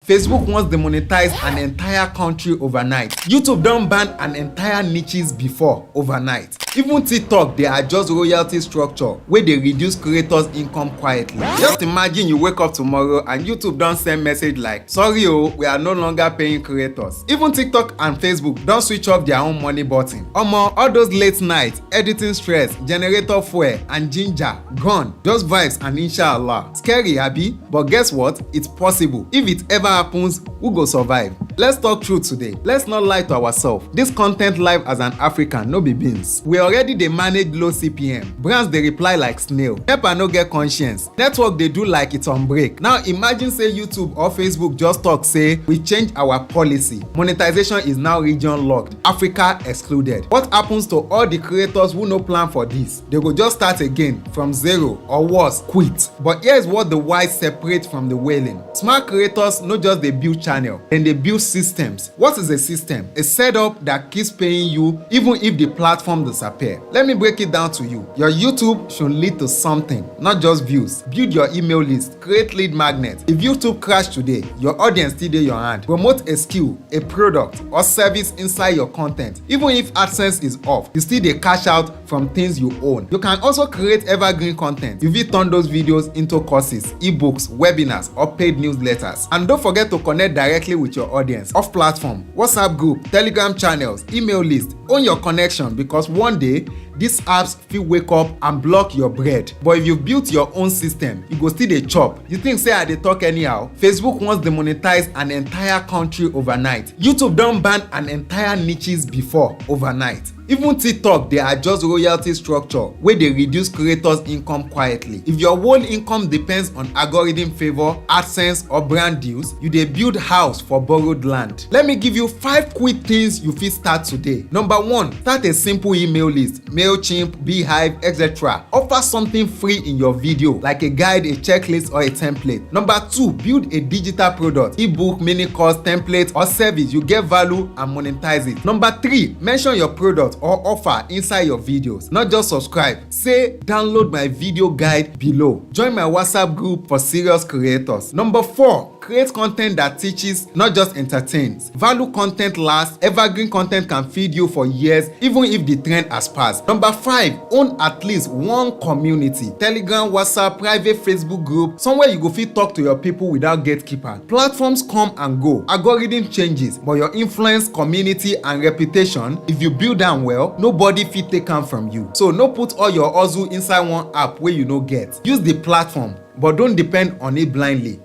Facebook wants to monetize an entire country overnight. YouTube don't ban an entire niches before overnight. Even TikTok, they adjust royalty structure where they reduce creators' income quietly. Just imagine you wake up tomorrow and YouTube don't send message like, sorry we are no longer paying creators. Even TikTok and Facebook don't switch off their own money button. All those late nights, editing stress, generator fuel, and ginger gone. Just vibes and inshallah. Scary, abi? But guess what? It's possible. If it ever happens, who go survive? Let's talk truth today. Let's not lie to ourselves. This content live as an African no be beans. We already dey manage low CPM. Brands dey reply like snail. NEPA no get conscience. Network dey do like it's on break. Now imagine say YouTube or Facebook just talk say we change our policy. Monetization is now region locked. Africa excluded. What happens to all the creators who no plan for this? They go just start again from zero or worse, quit. But here's what the wise separate from the wailing. Smart creators no just dey build channel, then they build systems. What is a system? A setup that keeps paying you even if the platform disappears. Let me break it down to you. Your YouTube should lead to something, not just views. Build your email list, create lead magnets. If YouTube crash today, your audience still in your hand. Promote a skill, a product, or service inside your content. Even if AdSense is off, you still dey cash out from things you own. You can also create evergreen content. You will turn those videos into courses, ebooks, webinars, or paid newsletters. And don't forget to connect directly with your audience. Off platform, WhatsApp group, Telegram channels, email list. Own your connection because one day these apps fit wake up and block your bread. But if you built your own system, you go still dey chop. You think say I dey talk anyhow? Facebook wants to monetize an entire country overnight. YouTube don't ban an entire niches before overnight. Even TikTok, they adjust royalty structure where they reduce creators' income quietly. If your whole income depends on algorithm favor, AdSense, or brand deals, you dey build house for borrowed land. Let me give you 5 quick things you fit start today. Number 1, start a simple email list. MailChimp, Beehive, etc. Offer something free in your video, like a guide, a checklist, or a template. Number 2, build a digital product, ebook, mini course, template, or service you get value and monetize it. Number 3, mention your product or offer inside your videos, not just subscribe. Say download my video guide below. Join my WhatsApp group for serious creators. Number 4, create content that teaches, not just entertains. Value content lasts. Evergreen content can feed you for years even if the trend has passed. Number 5, own at least one community. Telegram, WhatsApp, private Facebook group, somewhere you go fit talk to your people without gatekeeper. Platforms come and go, algorithm changes, but your influence, community, and reputation, if you build them well, nobody fit take am from you. So no put all your hustle inside one app where you no get. Use the platform, but don't depend on it blindly.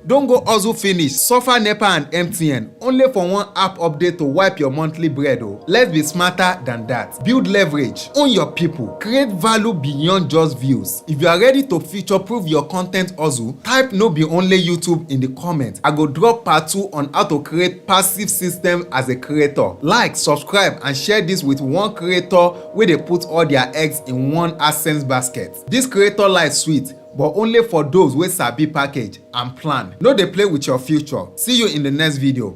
Don't go hustle finish, suffer NEPA and MTN only for one app update to wipe your monthly bread. Let's be smarter than that. Build leverage, own your people, create value beyond just views. If you are ready to future-proof your content hustle, type no be only YouTube in the comments. I go drop part 2 on how to create passive system as a creator. Like, subscribe, and share this with one creator where they put all their eggs in one AdSense basket. This creator life sweet, but only for those wey sabi package and plan. No dey play with your future. See you in the next video.